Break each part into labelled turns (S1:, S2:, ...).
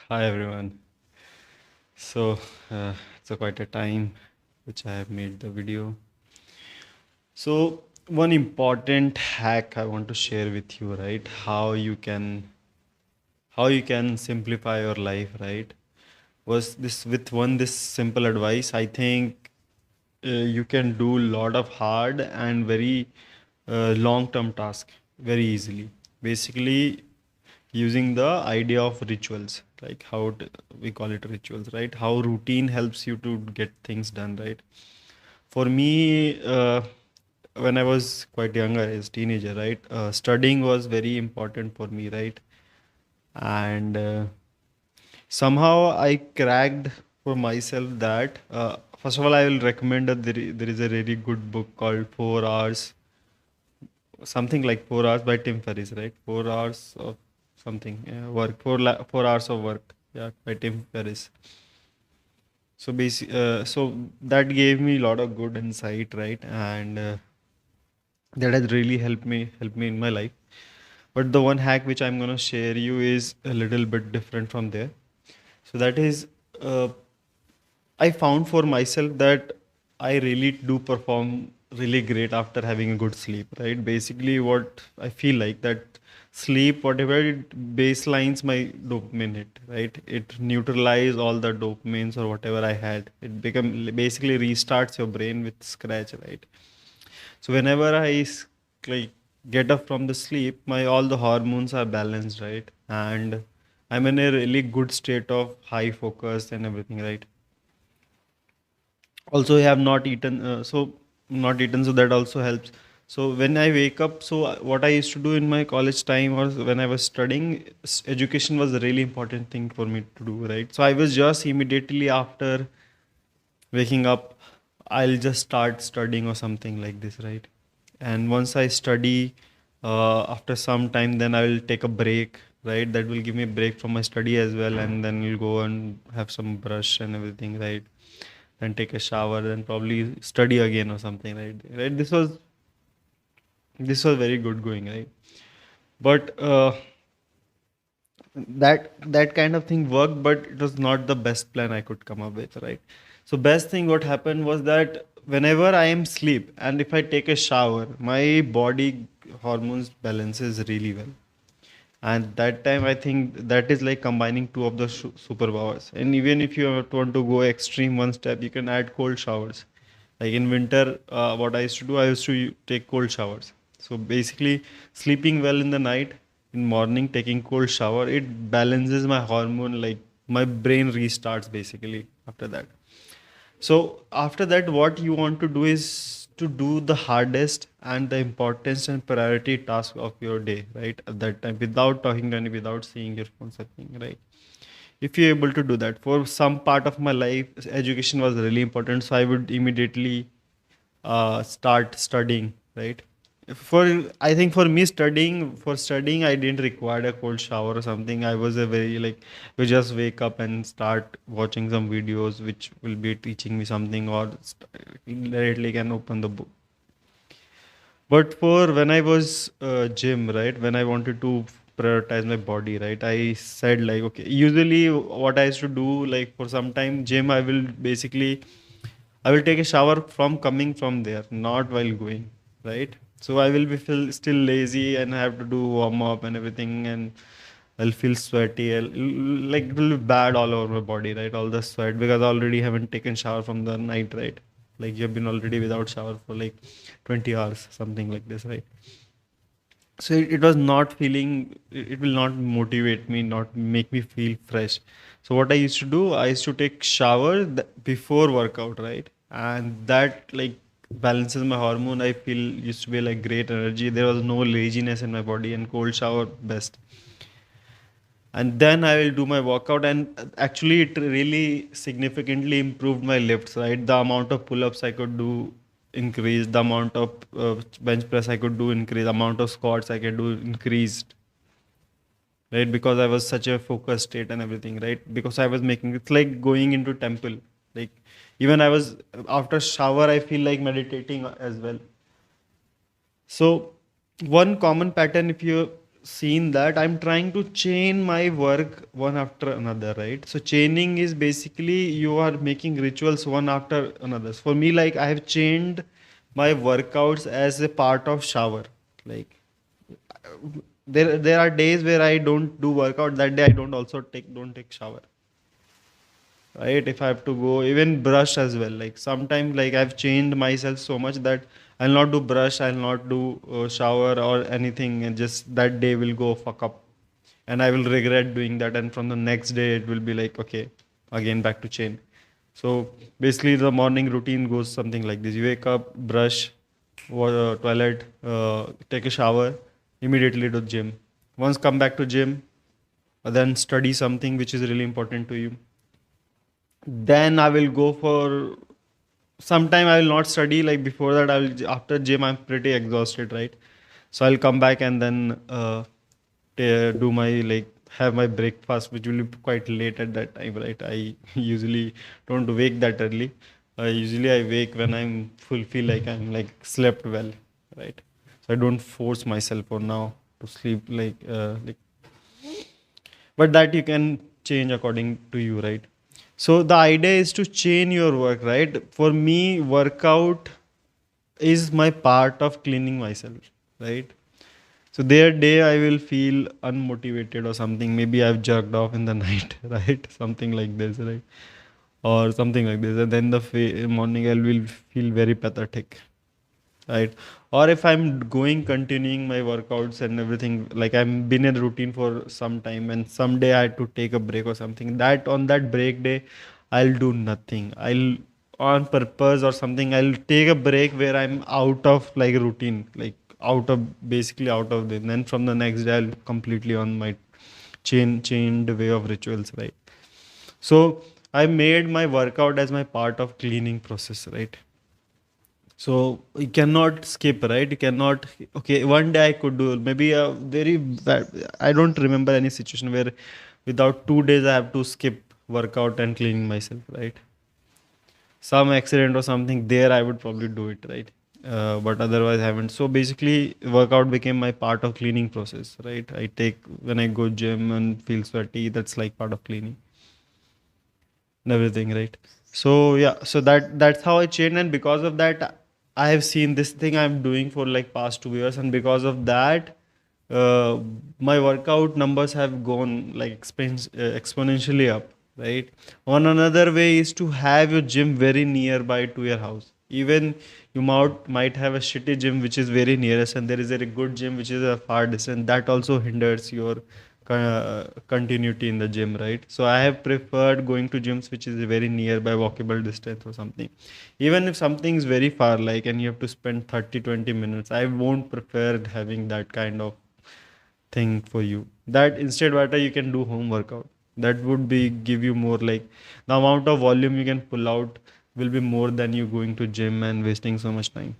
S1: Hi everyone. So it's a quite a time which I have made the video. So one important hack I want to share with you, right? How you can simplify your life, right? Was this with one this simple advice? I think you can do a lot of hard and very long-term task very easily. Basically, using the idea of rituals, like we call it rituals, right? How routine helps you to get things done, right? For me, when I was quite younger as teenager, right, studying was very important for me, right? And somehow I cracked for myself that first of all I will recommend that there is a really good book called 4 hours, something like 4 hours by Tim Ferriss, right? 4 hours of something, work, 4 hours of work, yeah, by Tim Ferriss. So that gave me a lot of good insight, right? And that has really helped me in my life. But the one hack which I'm gonna share you is a little bit different from there. So that is, uh, I found for myself that I really do perform really great after having a good sleep, right? Basically, what I feel like that sleep, whatever it baselines my dopamine hit, right? It neutralizes all the dopamines or whatever I had. It become basically restarts your brain with scratch, right? So whenever like get up from the sleep, my all the hormones are balanced, right? And I'm in a really good state of high focus and everything, right? Also I have not eaten, so that also helps. So when I wake up, what I used to do in my college time or when I was studying, education was a really important thing for me to do, right? So I was just immediately after waking up, I'll just start studying or something like this, right? And once I study, after some time, then I will take a break, right? That will give me a break from my study as well, and then we'll go and have some brush and everything, right? Then take a shower, then probably study again or something, right? Right? This was very good going, right? But that kind of thing worked, but it was not the best plan I could come up with, right? So best thing what happened was that whenever I am sleep and if I take a shower, my body hormones balances really well. And that time I think that is like combining two of the superpowers. And even if you want to go extreme one step, you can add cold showers. Like in winter, what I used to do, I used to take cold showers. So basically, sleeping well in the night, in morning taking cold shower, it balances my hormone. Like my brain restarts basically after that. So after that, what you want to do is to do the hardest and the importance and priority task of your day, right? At that time, without talking to anyone, without seeing your phone, something, right? If you're able to do that, for some part of my life, education was really important, so I would immediately start studying, right? For I think for me studying I didn't require a cold shower or something. I was a very like we just wake up and start watching some videos which will be teaching me something or directly can open the book. But for when I was gym, right, when I wanted to prioritize my body, right, I said like, okay, usually what I used to do, like for some time gym, I will take a shower from coming from there, not while going, right? So I will be feel still lazy and have to do warm up and everything, and I'll feel sweaty. Like it will be bad all over my body, right? All the sweat because I already haven't taken shower from the night, right? Like you've been already without shower for like 20 hours, something like this, right? So it was not feeling, it will not motivate me, not make me feel fresh. So what I used to do, I used to take shower before workout, right? And that like balances my hormone. I feel used to be like great energy. There was no laziness in my body, and cold shower best. And then I will do my workout, and actually it really significantly improved my lifts, right? The amount of pull-ups I could do increased, the amount of bench press I could do increased, the amount of squats I could do increased, right? Because I was such a focused state and everything, right? Because I was making it's like going into temple, like even I was after shower I feel like meditating as well. So one common pattern, if you seen that I'm trying to chain my work one after another, right? So chaining is basically you are making rituals one after another. For me, like I have chained my workouts as a part of shower. Like there are days where I don't do workout. That day I don't take shower, right? If I have to go, even brush as well. Like sometimes, like I've changed myself so much that I'll not do brush, I'll not do shower or anything, and just that day will go fuck up, and I will regret doing that. And from the next day, it will be like, okay, again back to chain. So basically, the morning routine goes something like this: you wake up, brush, toilet, take a shower, immediately to gym. Once come back to gym, then study something which is really important to you. Then I will go for sometime. I will not study. Like before that, I will after gym I'm pretty exhausted, right? So I'll come back and then do my like have my breakfast, which will be quite late at that time, right? I usually don't wake that early. Usually I wake when I'm full feel like I'm like slept well, right? So I don't force myself for now to sleep like, but that you can change according to you, right? So the idea is to chain your work, right? For me, workout is my part of cleaning myself, right? So their day I will feel unmotivated or something. Maybe I've jerked off in the night, right? Something like this, right? Or something like this. And then the morning I will feel very pathetic, right? Or if I'm going continuing my workouts and everything, like I'm been in routine for some time, and someday I had to take a break or something, that on that break day I'll do nothing. I'll on purpose or something, I'll take a break where I'm out of like routine, like out of basically out of the, then from the next day I'll completely on my chained way of rituals, right? So I made my workout as my part of cleaning process, right? So you cannot skip, right? You cannot. Okay, one day I could do maybe a very bad. I don't remember any situation where without 2 days I have to skip workout and cleaning myself, right? Some accident or something there, I would probably do it, right? But otherwise, I haven't. So basically, workout became my part of cleaning process, right? I take when I go gym and feel sweaty. That's like part of cleaning and everything, right? So yeah, so that's how I changed, and because of that I have seen this thing I'm doing for like past 2 years, and because of that uh, my workout numbers have gone like exponentially up, right? One another way is to have your gym very nearby to your house. Even you might have a shitty gym which is very nearest, and there is a good gym which is a far distance. That also hinders your continuity in the gym, right? So I have preferred going to gyms which is very nearby walkable distance or something. Even if something is very far, like, and you have to spend 30-20 minutes, I won't prefer having that kind of thing for you. That instead better you can do home workout. That would be give you more, like the amount of volume you can pull out will be more than you going to gym and wasting so much time.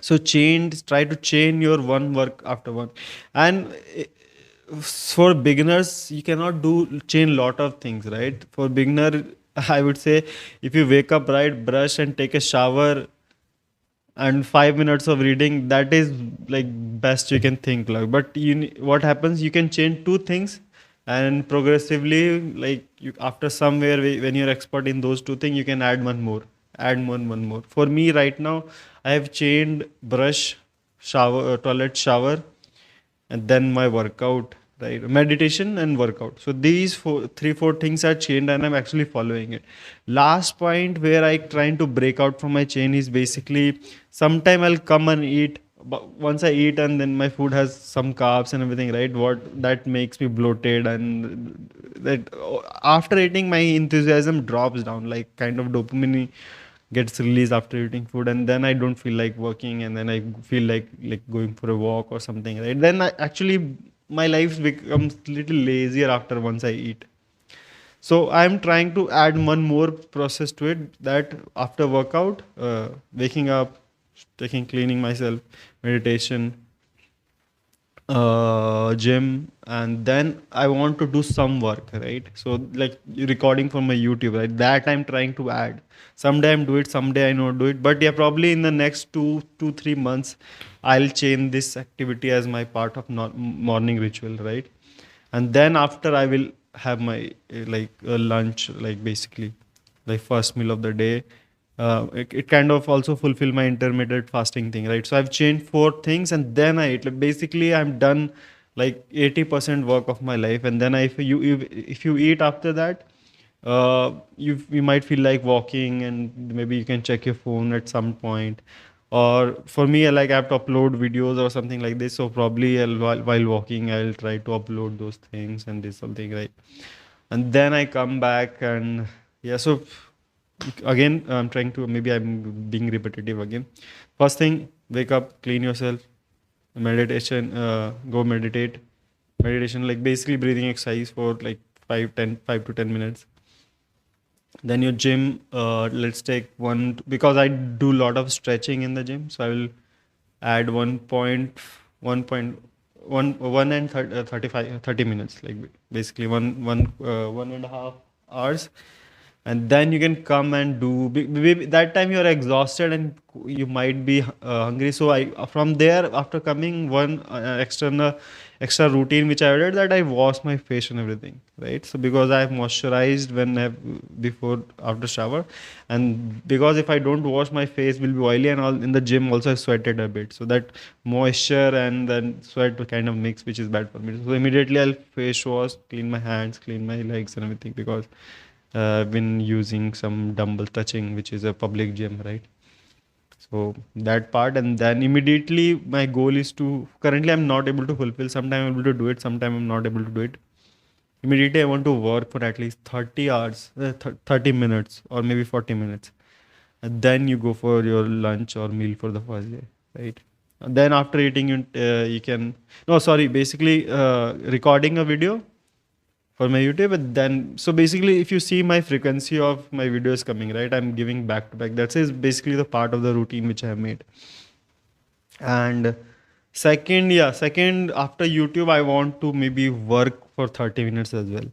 S1: So try to chain your one work after one. And for beginners you cannot do chain lot of things, right? For beginner I would say, if you wake up, right, brush and take a shower and 5 minutes of reading, that is like best you can think, like. But what happens, you can change two things, and progressively, like you after somewhere when you're expert in those two things, you can add one more. For me right now, I have changed brush, shower, toilet, shower, and then my workout, right? Meditation and workout. So these three four things are chained, and I'm actually following it. Last point where I trying to break out from my chain is basically sometime I'll come and eat, but once I eat and then my food has some carbs and everything, right? What that makes me bloated, and that after eating my enthusiasm drops down, like kind of dopamine gets released after eating food, and then I don't feel like working, and then I feel like going for a walk or something, right? Then actually my life becomes little lazier after once I eat. So I'm trying to add one more process to it, that after workout, waking up, taking cleaning myself, meditation, gym, and then I want to do some work, right? So like recording for my YouTube, right? That I'm trying to add. Someday I'm do it, someday I not do it. But yeah, probably in the next 3 months, I'll change this activity as my part of morning ritual, right? And then after I will have my lunch, like basically like first meal of the day. It kind of also fulfill my intermittent fasting thing, right? So I've changed four things and then I eat. Like basically I'm done like 80% work of my life, and then if you eat after that, you might feel like walking, and maybe you can check your phone at some point. Or for me, I have to upload videos or something like this, so probably while walking I'll try to upload those things and do something, right? And then I come back, and yeah. So again, I'm trying to, maybe I'm being repetitive again. First thing, wake up, clean yourself, meditation, go meditate. Meditation, like basically breathing exercise for like 5 to 10 minutes. Then your gym, let's take one, because I do a lot of stretching in the gym, so I will add 1 and 30 minutes, like basically 1.5 hours. And then you can come and do, that time you're exhausted and you might be hungry. So I, from there, after coming, one extra routine which I added, that I wash my face and everything, right? So because I have moisturized before, after shower, and because if I don't wash, my face will be oily, and all in the gym also I sweated a bit, so that moisture and then sweat kind of mix, which is bad for me. So immediately I'll face wash, clean my hands, clean my legs and everything, because I've been using some dumbbell touching, which is a public gym, right? So that part, and then immediately my goal is to, currently I'm not able to fulfill. Sometime I'm able to do it, sometime I'm not able to do it. Immediately I want to work for at least 30 hours, 30 minutes, or maybe 40 minutes. And then you go for your lunch or meal for the first day, right? And then after eating, you can, no, sorry, basically recording a video for my YouTube. And then, so basically, if you see my frequency of my videos coming, right, I'm giving back to back. That is basically the part of the routine which I have made. And second, yeah, second, after YouTube, I want to maybe work for 30 minutes as well.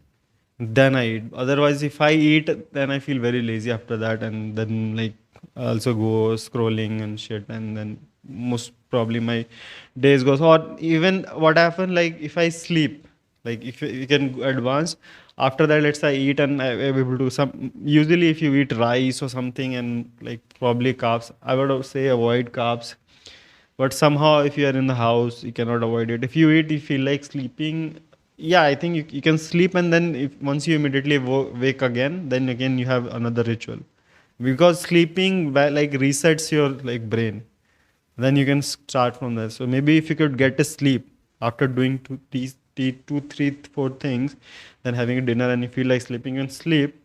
S1: Then I eat. Otherwise, if I eat, then I feel very lazy after that, and then like I also go scrolling and shit, and then most probably my days goes. Or even what happened, like if I sleep, like if you can advance after that, let's say I eat and I'm able to some. Usually, if you eat rice or something and like probably carbs, I would say avoid carbs. But somehow if you are in the house, you cannot avoid it. If you eat, you feel like sleeping. Yeah, I think you can sleep, and then if once you immediately wake again, then again you have another ritual, because sleeping like resets your like brain. Then you can start from there. So maybe if you could get a sleep after doing two, three, four things, then having a dinner, and you feel like sleeping, and sleep.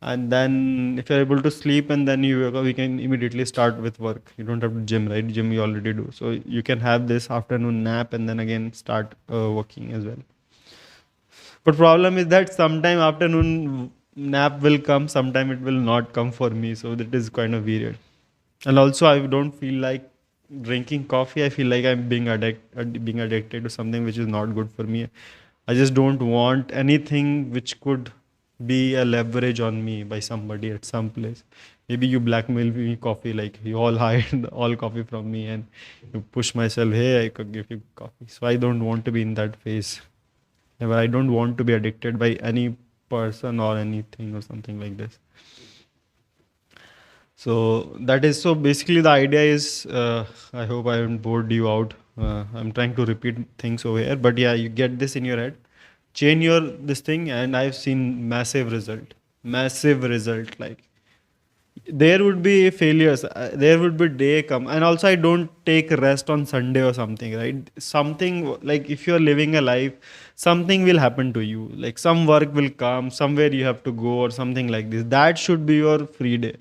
S1: And then if you're able to sleep, and then we can immediately start with work. You don't have to gym, right? Gym you already do. So you can have this afternoon nap and then again start working as well. But problem is that sometime afternoon nap will come, sometime it will not come for me. So that is kind of weird. And also I don't feel like drinking coffee. I feel like I'm being addicted to something which is not good for me. I just don't want anything which could be a leverage on me by somebody at some place. Maybe you blackmail me coffee, like you all hide all coffee from me, and you push myself, hey, I could give you coffee. So I don't want to be in that phase. Never. I don't want to be addicted by any person or anything or something like this. So that is, so basically the idea is, I hope I haven't bored you out. I'm trying to repeat things over here, but yeah, you get this in your head. Chain your this thing, and I've seen massive result. Like there would be failures, there would be day come, and also I don't take rest on Sunday or something, right? Something like if you're living a life, something will happen to you, like some work will come, somewhere you have to go or something like this. That should be your free day.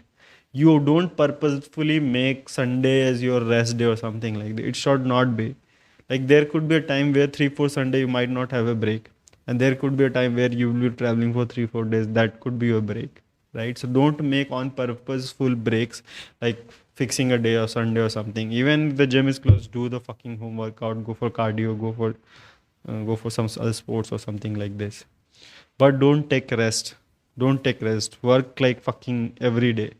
S1: You don't purposefully make Sunday as your rest day or something like that. It should not be. Like there could be a time where 3 4 Sunday you might not have a break, and there could be a time where you will be traveling for 3 4 days. That could be your break, right? So don't make on purposeful breaks, like fixing a day or Sunday or something. Even if the gym is closed, do the fucking home workout, go for cardio, go for some other sports or something like this. But don't take rest. Don't take rest. Work like fucking every day.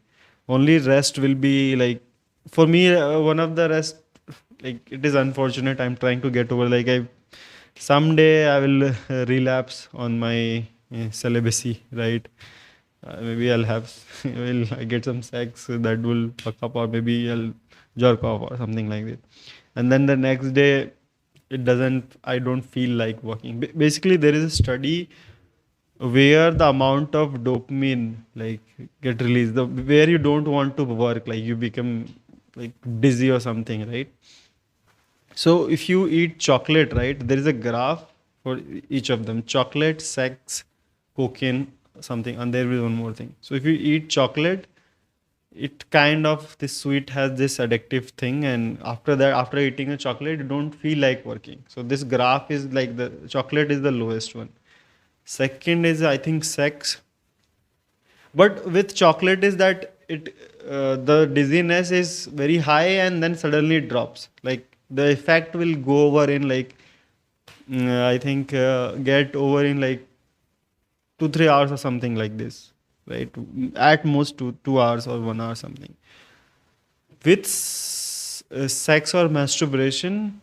S1: Only rest will be like, for me, one of the rest, like it is unfortunate. I'm trying to get over, like, I someday I will relapse on my celibacy, right? Maybe I'll have, will I get some sex that will fuck up, or maybe I'll jerk off or something like that. And then the next day, I don't feel like working. Basically, there is a study where the amount of dopamine like get released, where you don't want to work, like you become like dizzy or something, right? So if you eat chocolate, right, there is a graph for each of them: chocolate, sex, cocaine, something, and there is one more thing. So if you eat chocolate, it kind of, this sweet has this addictive thing, and after that, after eating a chocolate, you don't feel like working. So this graph is like, the chocolate is the lowest one. Second is, I think, sex. But with chocolate is that the dizziness is very high and then suddenly it drops. Like the effect will go over in like, I think, get over in like 2 3 hours or something like this, right? At most 2 2 hours or 1 hour something. With sex or masturbation,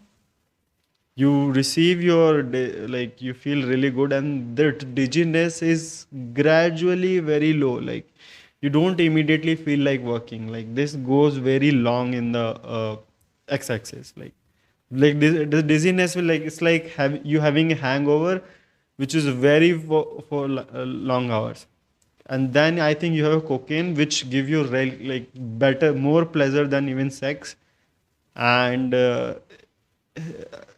S1: you receive your like you feel really good, and the dizziness is gradually very low. Like you don't immediately feel like working. Like this goes very long in the x-axis. Like this, the dizziness will, like, it's like you having a hangover, which is very for long hours. And then I think you have a cocaine which give you like better, more pleasure than even sex. And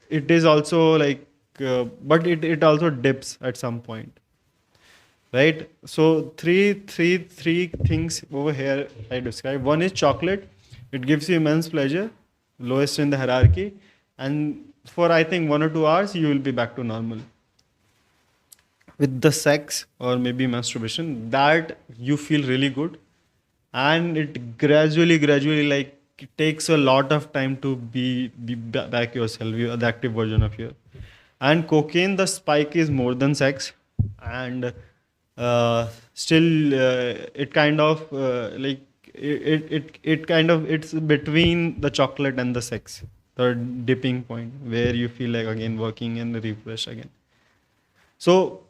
S1: it is also like, but it also dips at some point, right? So three things over here I describe. One is chocolate. It gives you immense pleasure, lowest in the hierarchy, and for I think 1 or 2 hours you will be back to normal. With the sex or maybe masturbation, that you feel really good, and it gradually, like, it takes a lot of time to be back yourself, the active version of you. And cocaine, the spike is more than sex. And still, it kind of like it kind of, it's between the chocolate and the sex, the dipping point where you feel like again working and refresh again. So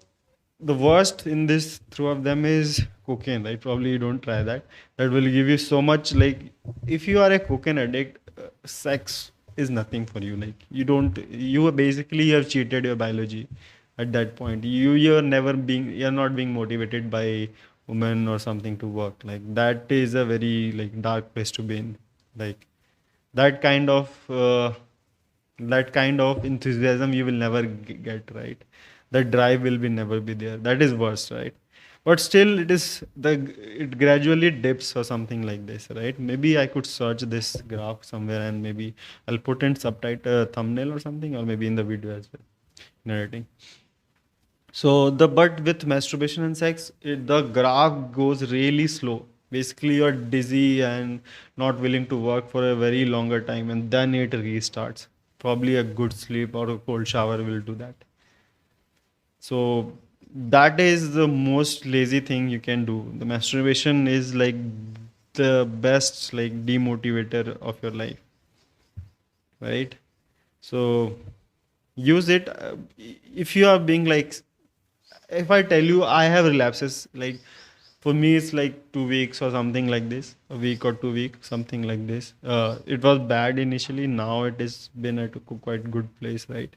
S1: the worst in this through of them is cocaine, right? Probably you don't try that. That will give you so much, like, if you are a cocaine addict, sex is nothing for you. Like you basically have cheated your biology at that point. You're not being motivated by women or something to work. Like that is a very like dark place to be in. Like that kind of enthusiasm you will never get, right? That drive will be never be there. That is worse, right? But still, it gradually dips or something like this, right? Maybe I could search this graph somewhere, and maybe I'll put in subtitle thumbnail or something, or maybe in the video as well, in editing. So but with masturbation and sex, the graph goes really slow. Basically, you're dizzy and not willing to work for a very longer time, and then it restarts. Probably a good sleep or a cold shower will do that. So that is the most lazy thing you can do. The masturbation is like the best like demotivator of your life, right? So use it. If you are being like, if I tell you I have relapses, like for me it's like 2 weeks or something like this, a week or 2 weeks, something like this. It was bad initially. Now it has been at a quite good place, right?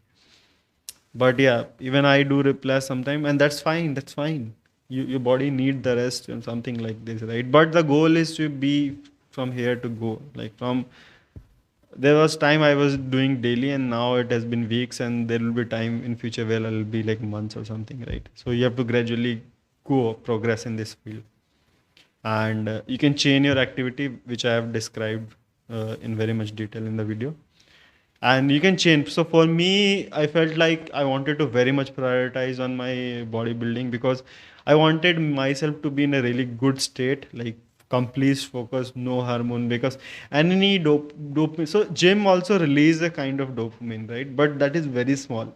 S1: But yeah, even I do replace sometime, and that's fine. That's fine. Your body need the rest and something like this, right? But the goal is to be from here to go. Like from there was time I was doing daily, and now it has been weeks, and there will be time in future where I'll be like months or something, right? So you have to gradually go progress in this field, and you can chain your activity, which I have described in very much detail in the video, and you can change. So for me, I felt like I wanted to very much prioritize on my bodybuilding, because I wanted myself to be in a really good state, like complete focus, no hormone, because any dopamine. So gym also release a kind of dopamine, right? But that is very small.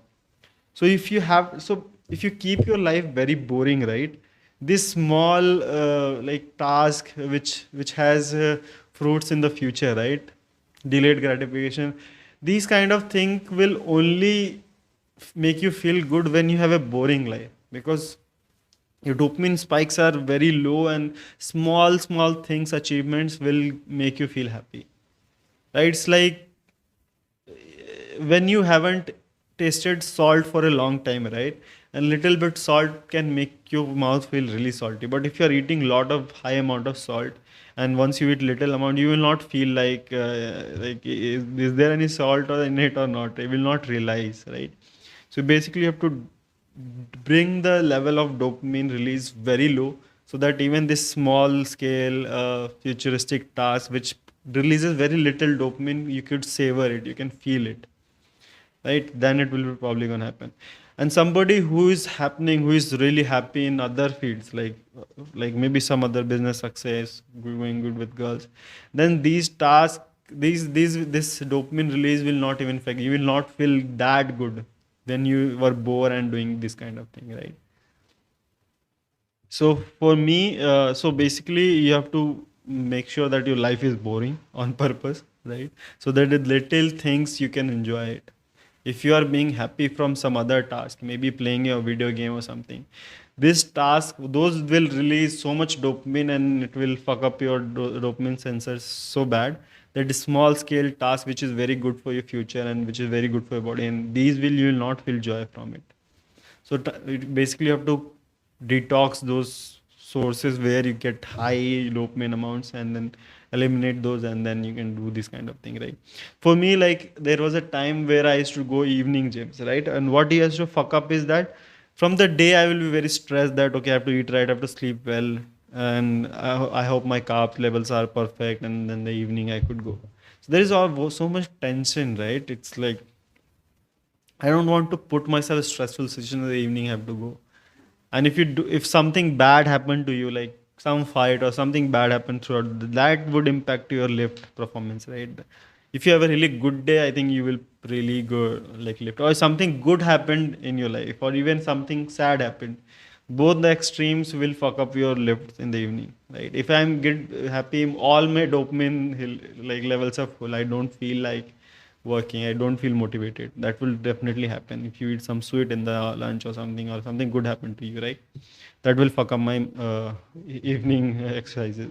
S1: So if you keep your life very boring, right, this small like task which has fruits in the future, right, delayed gratification, these kind of thing will only make you feel good when you have a boring life, because your dopamine spikes are very low, and small things, achievements will make you feel happy, right? It's like when you haven't tasted salt for a long time, right? And little bit salt can make your mouth feel really salty. But if you are eating lot of high amount of salt, and once you eat little amount, you will not feel like is there any salt or in it or not? You will not realize, right? So basically, you have to bring the level of dopamine release very low, so that even this small scale futuristic task which releases very little dopamine, you could savor it, you can feel it, right? Then it will be probably going to happen. And somebody who is really happy in other fields, like maybe some other business success, going good with girls, then these tasks, these this dopamine release will not even affect you. Will not feel that good when you were bored and doing this kind of thing, right? So for me, so basically you have to make sure that your life is boring on purpose, right? So that the little things you can enjoy it. If you are being happy from some other task, maybe playing a video game or something, this task, those will release so much dopamine, and it will fuck up your dopamine sensors so bad that the small scale task which is very good for your future and which is very good for your body, and these will, you will not feel joy from it. So basically, you have to detox those sources where you get high dopamine amounts, and then eliminate those, and then you can do this kind of thing, right? For me, like there was a time where I used to go evening gyms, right? And what he has to fuck up is that from the day I will be very stressed that okay, I have to eat right, I have to sleep well, and I hope my carb levels are perfect, and then the evening I could go. So there is all so much tension, right? It's like I don't want to put myself in a stressful situation in the evening. I have to go. And if something bad happened to you, like some fight or something bad happened throughout, that would impact your lift performance, right? If you have a really good day, I think you will really go like lift. Or something good happened in your life, or even something sad happened. Both the extremes will fuck up your lifts in the evening, right? If I'm get happy, all my dopamine like levels are full. I don't feel like working, I don't feel motivated. That will definitely happen if you eat some sweet in the lunch or something good happened to you, right? That will fuck up my evening exercises.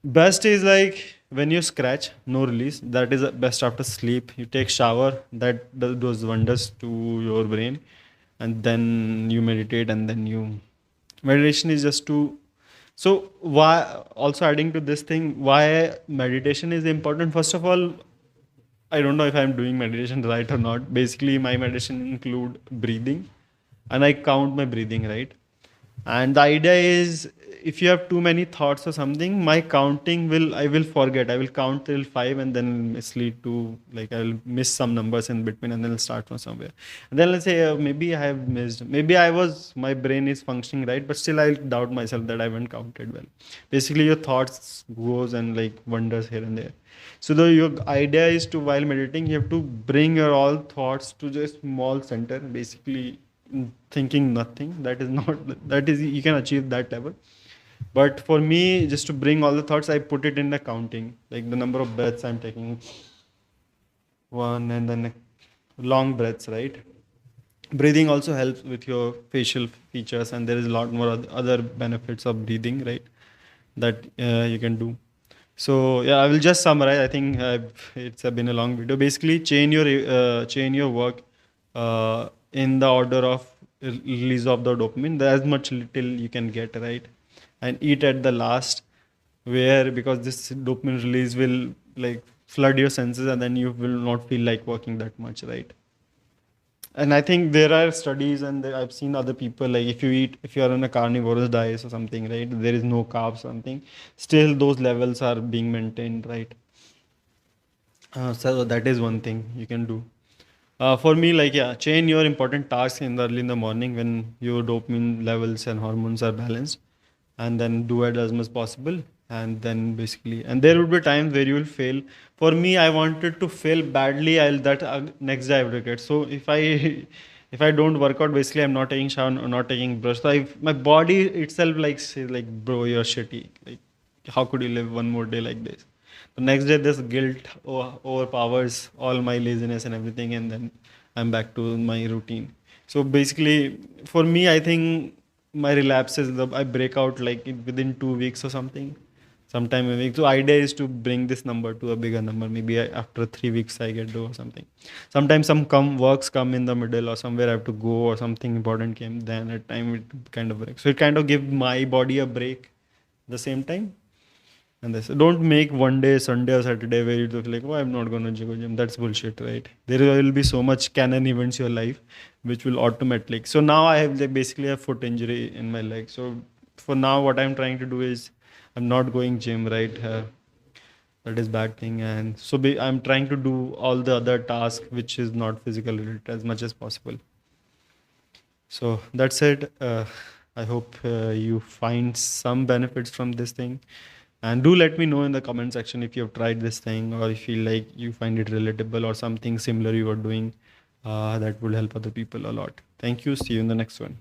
S1: Best is like when you scratch, no release. That is best after sleep. You take shower. That does wonders to your brain, and then you meditate, and then you meditation is just to. So why, also adding to this thing, why meditation is important? First of all, I don't know if I'm doing meditation right or not. Basically, my meditation include breathing, and I count my breathing, right. And the idea is, if you have too many thoughts or something, my counting will, I will forget. I will count till five, and then mislead to, like I will miss some numbers in between, and then I'll start from somewhere. And then let's say maybe I have missed. Maybe my brain is functioning right, but still I'll doubt myself that I haven't counted well. Basically, your thoughts goes and like wanders here and there. So your idea is to, while meditating, you have to bring your all thoughts to just small center, basically thinking nothing. That is not, that is, you can achieve that level. But for me, just to bring all the thoughts, I put it in the counting, like the number of breaths I'm taking, one, and then long breaths, right? Breathing also helps with your facial features, and there is a lot more other benefits of breathing, right, that you can do. So yeah, I will just summarize. I think it's been a long video. Basically, chain your work in the order of release of the dopamine. There as much little you can get, right, and eat at the last, where, because this dopamine release will like flood your senses, and then you will not feel like working that much, right. And I think there are studies, and I've seen other people, like if you are on a carnivorous diet or something, right, there is no carbs, something, still those levels are being maintained, right. So that is one thing you can do. For me, like yeah, chain your important tasks in the early in the morning when your dopamine levels and hormones are balanced. and then do it as much possible. And then basically, and there would be times where you will fail. For me, I wanted to fail badly. I'll that next day I will regret. So if I if I don't work out, basically I'm not taking shower, not taking brush. So my body itself like say like, bro, you're shitty. Like, how could you live one more day like this? The next day, this guilt overpowers all my laziness and everything, and then I'm back to my routine. So basically, for me, I think my relapses, I break out like within 2 weeks or something, sometime a week. So idea is to bring this number to a bigger number. Maybe after 3 weeks I get to or something. Sometimes some works come in the middle or somewhere I have to go or something important came. Then at time it kind of breaks. So it kind of give my body a break at the same time. And this don't make one day Sunday or Saturday where you look like, oh, I'm not gonna go gym. That's bullshit, right? There will be so much canon events in your life which will automatically. So now I have like basically a foot injury in my leg. So for now, what I'm trying to do is I'm not going gym, right? That is bad thing, and so I'm trying to do all the other tasks which is not physical related as much as possible. So that's it. I hope you find some benefits from this thing. And do let me know in the comment section if you have tried this thing or if you feel like you find it relatable or something similar you are doing that will help other people a lot. Thank you. See you in the next one.